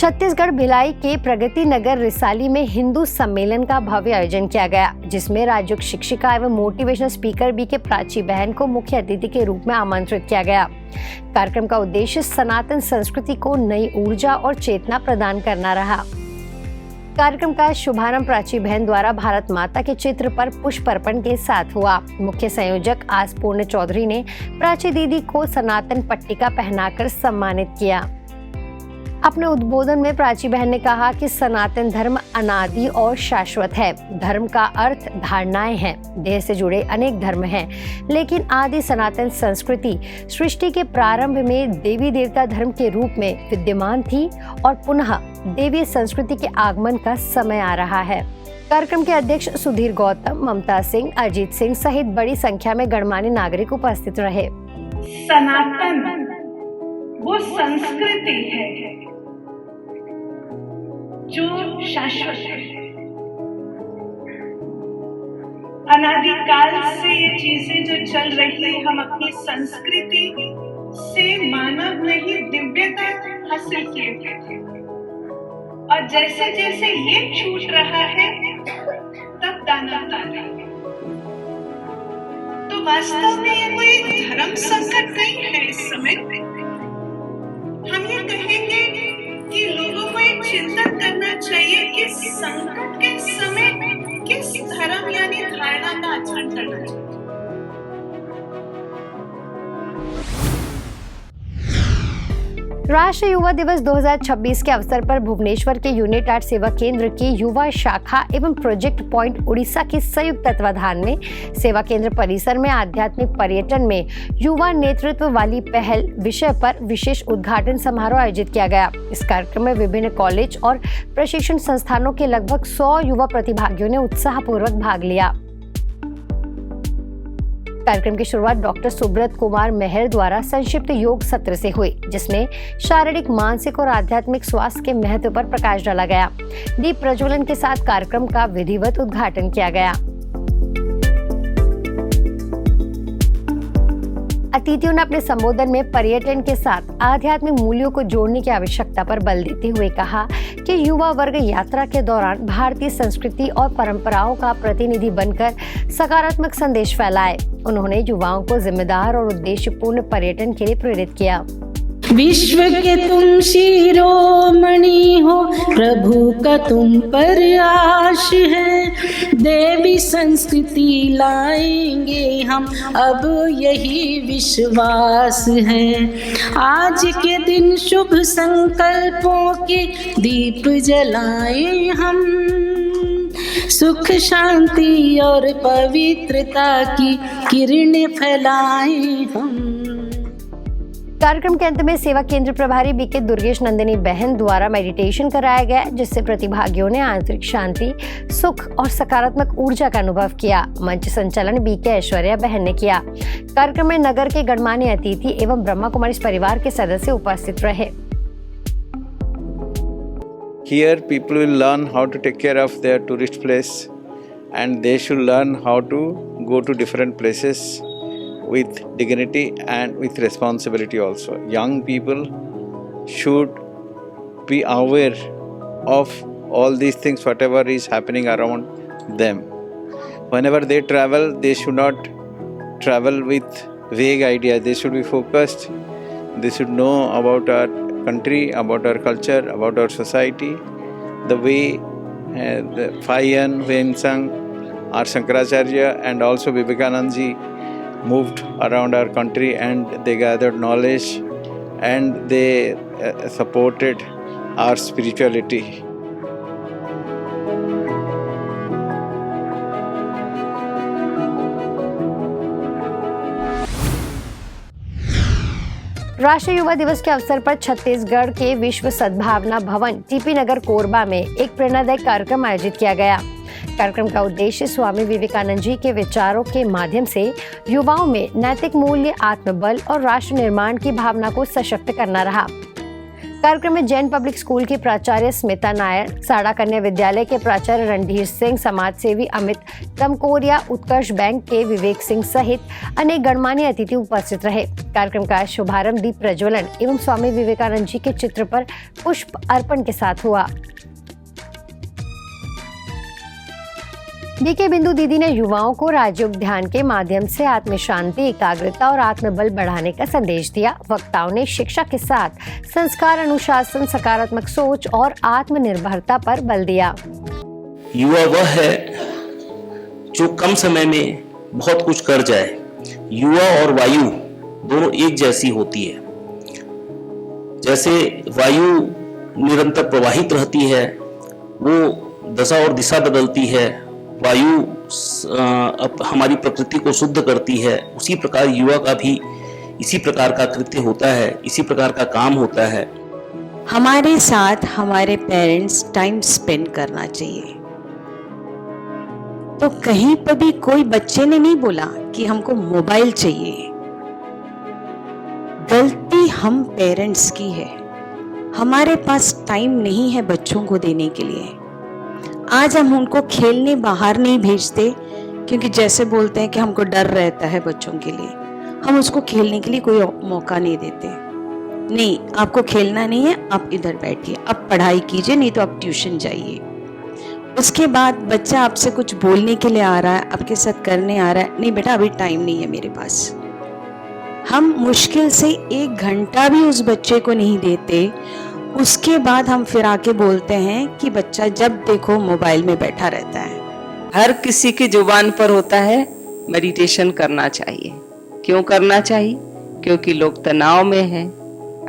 छत्तीसगढ़ भिलाई के प्रगति नगर रिसाली में हिंदू सम्मेलन का भव्य आयोजन किया गया, जिसमें राज्य शिक्षिका एवं मोटिवेशनल स्पीकर बीके प्राची बहन को मुख्य अतिथि के रूप में आमंत्रित किया गया। कार्यक्रम का उद्देश्य सनातन संस्कृति को नई ऊर्जा और चेतना प्रदान करना रहा। कार्यक्रम का शुभारंभ प्राची बहन द्वारा भारत माता के चित्र पर पुष्प अर्पण के साथ हुआ। मुख्य संयोजक आसपूर्ण चौधरी ने प्राची दीदी को सनातन पट्टिका पहनाकर सम्मानित किया। अपने उद्बोधन में प्राची बहन ने कहा कि सनातन धर्म अनादि और शाश्वत है। धर्म का अर्थ धारणाएं हैं। देह से जुड़े अनेक धर्म हैं, लेकिन आदि सनातन संस्कृति सृष्टि के प्रारंभ में देवी देवता धर्म के रूप में विद्यमान थी और पुनः देवी संस्कृति के आगमन का समय आ रहा है। कार्यक्रम के अध्यक्ष सुधीर गौतम, ममता सिंह, अजीत सिंह सहित बड़ी संख्या में गणमान्य नागरिक उपस्थित रहे। सनातन वो संस्कृति है जो शाश्वत है। अनादिकाल से ये चीजें जो चल रही है, हम अपनी संस्कृति से मानव नहीं दिव्यता हासिल किए थे, और जैसे जैसे ये छूट रहा है तब दानव आ रहा है। तो वास्तव में ये कोई धर्म संकट नहीं है। इस समय हम ये कहेंगे कि लोगों को एक चिंतन करना चाहिए कि संकट के समय किस धर्म यानी धारणा का आचरण करना चाहिए। राष्ट्रीय युवा दिवस 2026 के अवसर पर भुवनेश्वर के यूनिट आर्ट सेवा केंद्र की युवा शाखा एवं प्रोजेक्ट पॉइंट उड़ीसा के संयुक्त तत्वाधान में सेवा केंद्र परिसर में आध्यात्मिक पर्यटन में युवा नेतृत्व वाली पहल विषय पर विशेष उद्घाटन समारोह आयोजित किया गया। इस कार्यक्रम में विभिन्न कॉलेज और प्रशिक्षण संस्थानों के लगभग 100 युवा प्रतिभागियों ने उत्साहपूर्वक भाग लिया। कार्यक्रम की शुरुआत डॉक्टर सुब्रत कुमार मेहर द्वारा संक्षिप्त योग सत्र से हुई, जिसमें शारीरिक, मानसिक और आध्यात्मिक स्वास्थ्य के महत्व पर प्रकाश डाला गया। दीप प्रज्वलन के साथ कार्यक्रम का विधिवत उद्घाटन किया गया। अतिथियों ने अपने संबोधन में पर्यटन के साथ आध्यात्मिक मूल्यों को जोड़ने की आवश्यकता पर बल देते हुए कहा कि युवा वर्ग यात्रा के दौरान भारतीय संस्कृति और परंपराओं का प्रतिनिधि बनकर सकारात्मक संदेश फैलाए। उन्होंने युवाओं को जिम्मेदार और उद्देश्यपूर्ण पर्यटन के लिए प्रेरित किया। विश्व के तुम शिरोमणि हो, प्रभु का तुम पर आश है। देवी संस्कृति लाएंगे हम, अब यही विश्वास है। आज के दिन शुभ संकल्पों के दीप जलाएं हम, सुख शांति और पवित्रता की किरणें फैलाएं हम। कार्यक्रम के अंत में सेवा केंद्र प्रभारी बीके दुर्गेश नंदिनी बहन द्वारा मेडिटेशन कराया गया, जिससे प्रतिभागियों ने आंतरिक शांति, सुख और सकारात्मक ऊर्जा का अनुभव किया। मंच संचालन बीके ऐश्वर्या बहन ने किया। कार्यक्रम में नगर के गणमान्य अतिथि एवं ब्रह्मा कुमारी परिवार के सदस्य उपस्थित रहे। Here people will learn how to take care of their tourist place, and they should learn how to go to different places with dignity and with responsibility also. Young people should be aware of all these things, whatever is happening around them. Whenever they travel, they should not travel with vague ideas. They should be focused. They should know about our country, about our culture, about our society. The way the Fayan, Huensang, our Shankaracharya and also Vivekananda ji moved around our country, and they gathered knowledge and they supported our spirituality. राष्ट्रीय युवा दिवस के अवसर पर छत्तीसगढ़ के विश्व सद्भावना भवन टीपी नगर कोरबा में एक प्रेरणादायक कार्यक्रम आयोजित किया गया। कार्यक्रम का उद्देश्य स्वामी विवेकानंद जी के विचारों के माध्यम से युवाओं में नैतिक मूल्य, आत्मबल और राष्ट्र निर्माण की भावना को सशक्त करना रहा। कार्यक्रम में जैन पब्लिक स्कूल की प्राचार्य स्मिता नायर, साड़ा कन्या विद्यालय के प्राचार्य रणधीर सिंह, समाज सेवी अमित तमकोरिया, उत्कर्ष बैंक के विवेक सिंह सहित अनेक गणमान्य अतिथि उपस्थित रहे। कार्यक्रम का शुभारंभ दीप प्रज्वलन एवं स्वामी विवेकानंद जी के चित्र पर पुष्प अर्पण के साथ हुआ। बीके बिंदु दीदी ने युवाओं को राजयोग ध्यान के माध्यम से आत्म शांति, एकाग्रता और आत्मबल बढ़ाने का संदेश दिया। वक्ताओं ने शिक्षा के साथ संस्कार, अनुशासन, सकारात्मक सोच और आत्मनिर्भरता पर बल दिया। युवा वह है जो कम समय में बहुत कुछ कर जाए। युवा और वायु दोनों एक जैसी होती है। जैसे वायु निरंतर प्रवाहित रहती है, वो दशा और दिशा बदलती है, वायु हमारी प्रकृति को शुद्ध करती है, उसी प्रकार युवा का भी इसी प्रकार का कृत्य होता है, इसी प्रकार का काम होता है। हमारे साथ हमारे पेरेंट्स टाइम स्पेंड करना चाहिए। तो कहीं पर भी कोई बच्चे ने नहीं बोला कि हमको मोबाइल चाहिए। गलती हम पेरेंट्स की है, हमारे पास टाइम नहीं है बच्चों को देने के लिए। आज हम उनको खेलने बाहर नहीं भेजते, क्योंकि जैसे बोलते हैं कि हमको डर रहता है बच्चों के लिए, हम उसको खेलने के लिए कोई मौका नहीं देते। नहीं, आपको खेलना नहीं है, आप इधर बैठिए, आप पढ़ाई कीजिए, नहीं तो आप ट्यूशन जाइए। उसके बाद बच्चा आपसे कुछ बोलने के लिए आ रहा है, आपके साथ करने आ रहा है, नहीं बेटा अभी टाइम नहीं है मेरे पास। हम मुश्किल से 1 घंटा भी उस बच्चे को नहीं देते। उसके बाद हम फिर आके बोलते हैं कि बच्चा जब देखो मोबाइल में बैठा रहता है। हर किसी की जुबान पर होता है मेडिटेशन करना चाहिए। क्यों करना चाहिए? क्योंकि लोग तनाव में हैं।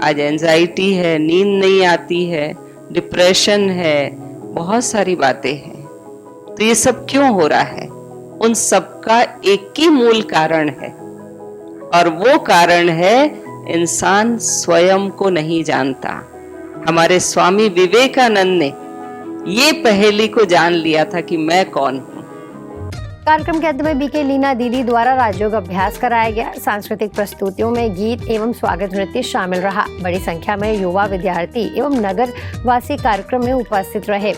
आज एंजाइटी है, नींद नहीं आती है, डिप्रेशन है, बहुत सारी बातें हैं। तो ये सब क्यों हो रहा है? उन सब का एक ही मूल कारण है, और वो कारण है इंसान स्वयं को नहीं जानता। हमारे स्वामी विवेकानंद ने ये पहेली को जान लिया था कि मैं कौन हूँ। कार्यक्रम के अंत में बीके लीना दीदी द्वारा राजयोग अभ्यास कराया गया। सांस्कृतिक प्रस्तुतियों में गीत एवं स्वागत नृत्य शामिल रहा। बड़ी संख्या में युवा, विद्यार्थी एवं नगर वासी कार्यक्रम में उपस्थित रहे।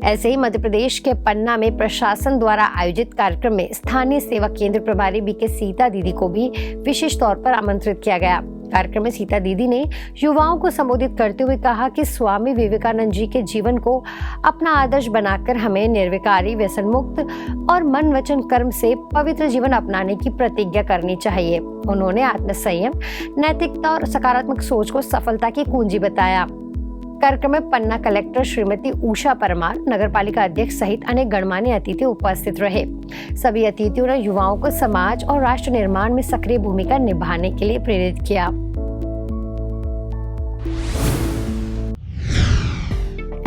ऐसे ही मध्य प्रदेश के पन्ना में प्रशासन द्वारा आयोजित कार्यक्रम में स्थानीय सेवा केंद्र प्रभारी बीके सीता दीदी को भी विशेष तौर पर आमंत्रित किया गया। कार्यक्रम में सीता दीदी ने युवाओं को संबोधित करते हुए कहा कि स्वामी विवेकानंद जी के जीवन को अपना आदर्श बनाकर हमें निर्विकारी, व्यसन मुक्त और मन, वचन, कर्म से पवित्र जीवन अपनाने की प्रतिज्ञा करनी चाहिए। उन्होंने आत्मसंयम, नैतिकता और सकारात्मक सोच को सफलता की कुंजी बताया। कार्यक्रम में पन्ना कलेक्टर श्रीमती उषा परमार, नगरपालिका अध्यक्ष सहित अनेक गणमान्य अतिथि उपस्थित रहे। सभी अतिथियों ने युवाओं को समाज और राष्ट्र निर्माण में सक्रिय भूमिका निभाने के लिए प्रेरित किया।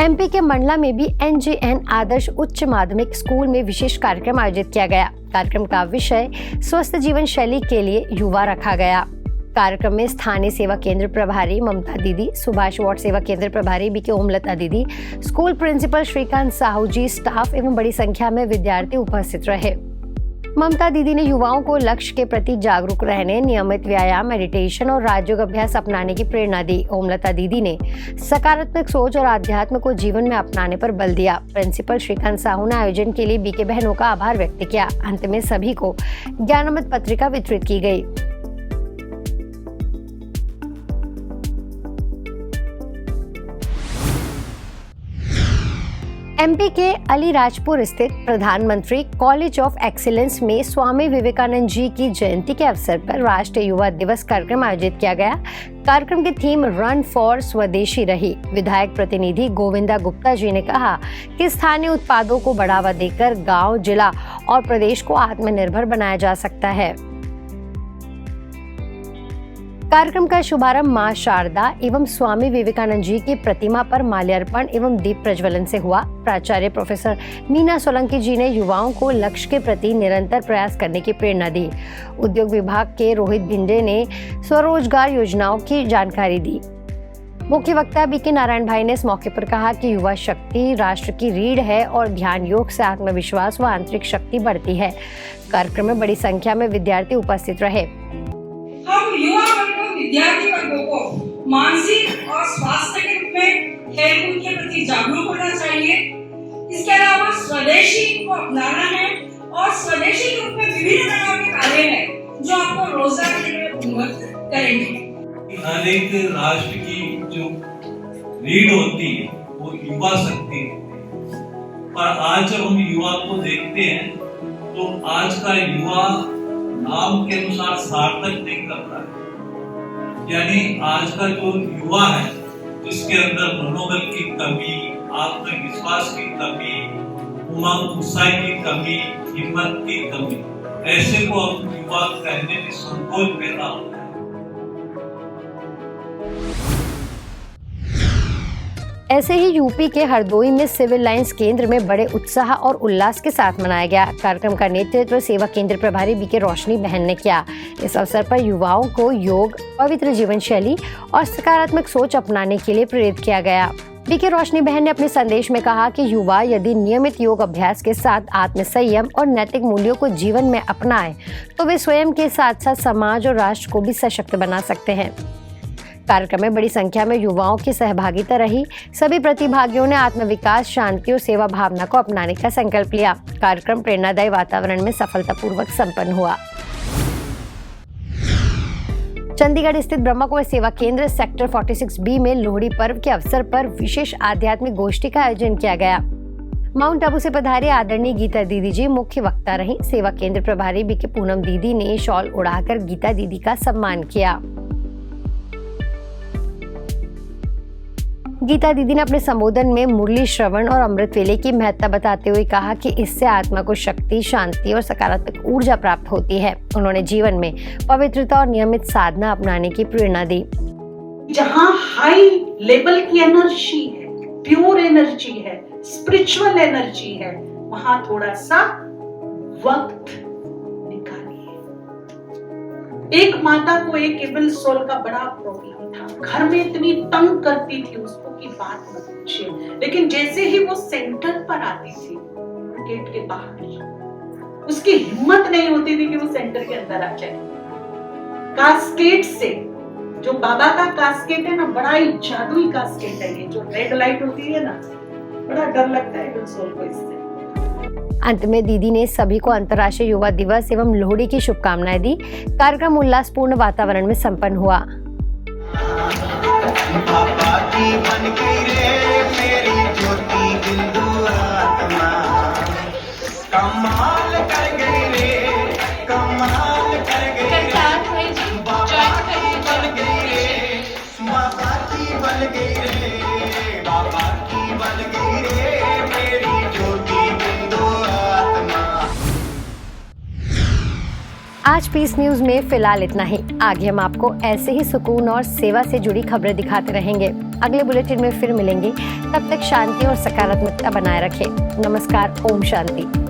एमपी के मंडला में भी एनजेएन आदर्श उच्च माध्यमिक स्कूल में विशेष कार्यक्रम आयोजित किया गया। कार्यक्रम का विषय स्वस्थ जीवन शैली के लिए युवा रखा गया। कार्यक्रम में स्थानीय सेवा केंद्र प्रभारी ममता दीदी, सुभाष वार्ड सेवा केंद्र प्रभारी बीके ओमलता दीदी, स्कूल प्रिंसिपल श्रीकांत साहू जी, स्टाफ एवं बड़ी संख्या में विद्यार्थी उपस्थित रहे। ममता दीदी ने युवाओं को लक्ष्य के प्रति जागरूक रहने, नियमित व्यायाम, मेडिटेशन और राजयोग अभ्यास अपनाने की प्रेरणा दी। ओमलता दीदी ने सकारात्मक सोच और आध्यात्म को जीवन में अपनाने पर बल दिया। प्रिंसिपल श्रीकांत साहू ने आयोजन के लिए बीके बहनों का आभार व्यक्त किया। अंत में सभी को ज्ञानामृत पत्रिका वितरित की गई। एमपी के अलीराजपुर स्थित प्रधानमंत्री कॉलेज ऑफ एक्सीलेंस में स्वामी विवेकानंद जी की जयंती के अवसर पर राष्ट्रीय युवा दिवस कार्यक्रम आयोजित किया गया। कार्यक्रम की थीम रन फॉर स्वदेशी रही। विधायक प्रतिनिधि गोविंदा गुप्ता जी ने कहा कि स्थानीय उत्पादों को बढ़ावा देकर गांव, जिला और प्रदेश को आत्मनिर्भर बनाया जा सकता है। कार्यक्रम का शुभारंभ मां शारदा एवं स्वामी विवेकानंद जी की प्रतिमा पर माल्यार्पण एवं दीप प्रज्वलन से हुआ। प्राचार्य प्रोफेसर मीना सोलंकी जी ने युवाओं को लक्ष्य के प्रति निरंतर प्रयास करने की प्रेरणा दी। उद्योग विभाग के रोहित भिंडे ने स्वरोजगार योजनाओं की जानकारी दी। मुख्य वक्ता बीके नारायण भाई ने इस मौके पर कहा कि युवा शक्ति राष्ट्र की रीढ़ है और ध्यान योग से आत्मविश्वास व आंतरिक शक्ति बढ़ती है। कार्यक्रम में बड़ी संख्या में विद्यार्थी उपस्थित रहे। हम युवा वर्गों विद्यार्थी वर्गों को मानसिक और स्वास्थ्य के रूप में खेलकूद के प्रति जागरूक होना चाहिए। इसके अलावा स्वदेशी को अपनाना है और स्वदेशी के रूप में विभिन्न प्रकार के कार्य हैं जो आपको रोजगार के लिए उन्मुख करेंगे। हर एक राष्ट्र की जो रीढ़ होती है वो युवा शक्ति है, पर आज जब हम युवा को देखते हैं तो आज का युवा नाम के अनुसार सार्थक नहीं कर रहा है। यानी आज का जो युवा है जिसके अंदर मनोबल की कमी, आत्मविश्वास की कमी, उमंग उत्साह की कमी, हिम्मत की कमी, ऐसे को हम युवा कहने में संकोच पैदा होता है। ऐसे ही यूपी के हरदोई में सिविल लाइंस केंद्र में बड़े उत्साह और उल्लास के साथ मनाया गया। कार्यक्रम का नेतृत्व सेवा केंद्र प्रभारी बीके रोशनी बहन ने किया। इस अवसर पर युवाओं को योग, पवित्र जीवन शैली और सकारात्मक सोच अपनाने के लिए प्रेरित किया गया। बीके रोशनी बहन ने अपने संदेश में कहा कि युवा यदि नियमित योग अभ्यास के साथ आत्मसंयम और नैतिक मूल्यों को जीवन में अपनाएं, तो वे स्वयं के साथ साथ समाज और राष्ट्र को भी सशक्त बना सकते हैं। कार्यक्रम में बड़ी संख्या में युवाओं की सहभागिता रही। सभी प्रतिभागियों ने आत्मविकास, शांति और सेवा भावना को अपनाने का संकल्प लिया। कार्यक्रम प्रेरणादायी वातावरण में सफलतापूर्वक संपन्न हुआ। चंडीगढ़ स्थित ब्रह्मा कुमारी सेवा केंद्र सेक्टर 46B में लोहड़ी पर्व के अवसर पर विशेष आध्यात्मिक गोष्ठी का आयोजन किया गया। माउंट आबू से पधारी आदरणीय गीता दीदी जी मुख्य वक्ता रही। सेवा केंद्र प्रभारी बीके पूनम दीदी ने शॉल उड़ाकर गीता दीदी का सम्मान किया। गीता दीदी ने अपने संबोधन में मुरली श्रवण और अमृत वेले की महत्ता बताते हुए कहा कि इससे आत्मा को शक्ति, शांति और सकारात्मक ऊर्जा प्राप्त होती है। उन्होंने जीवन में पवित्रता और नियमित साधना अपनाने की प्रेरणा दी। जहाँ हाई लेवल की एनर्जी है, प्योर एनर्जी है, स्पिरिचुअल एनर्जी है, वहां थोड़ा सा वक्त निकालिए। एक माता को एक एबल सोल का बड़ा प्रॉब्लम था, घर में इतनी तंग करती थी उसको की बात मत पूछिए, लेकिन जैसे ही वो सेंटर पर आती थी गेट के बाहर, उसकी हिम्मत नहीं होती थी कि वो सेंटर के अंदर आ जाए। कास्केट से, जो बाबा का कास्केट है ना, बड़ा ही जादुई कास्केट है ये, जो रेड लाइट होती है ना, बड़ा डर लगता है सोल को इससे। अंत में दीदी ने सभी को अंतर्राष्ट्रीय युवा दिवस एवं लोहड़ी की शुभकामनाएं दी। कार्यक्रम उल्लासपूर्ण वातावरण में संपन्न हुआ। बाबा की बन गई रे मेरी ज्योति बिंदु आत्मा, कमाल कर गई रे, कमाल कर गई रे, बाबा की बन गई रे, बाबा की बन गई रे, बाबा की बन गई रे मेरी ज्योति बिंदु आत्मा। आज पीस न्यूज में फिलहाल इतना ही। आगे हम आपको ऐसे ही सुकून और सेवा से जुड़ी खबरें दिखाते रहेंगे। अगले बुलेटिन में फिर मिलेंगे। तब तक शांति और सकारात्मकता बनाए रखें। नमस्कार। ओम शांति।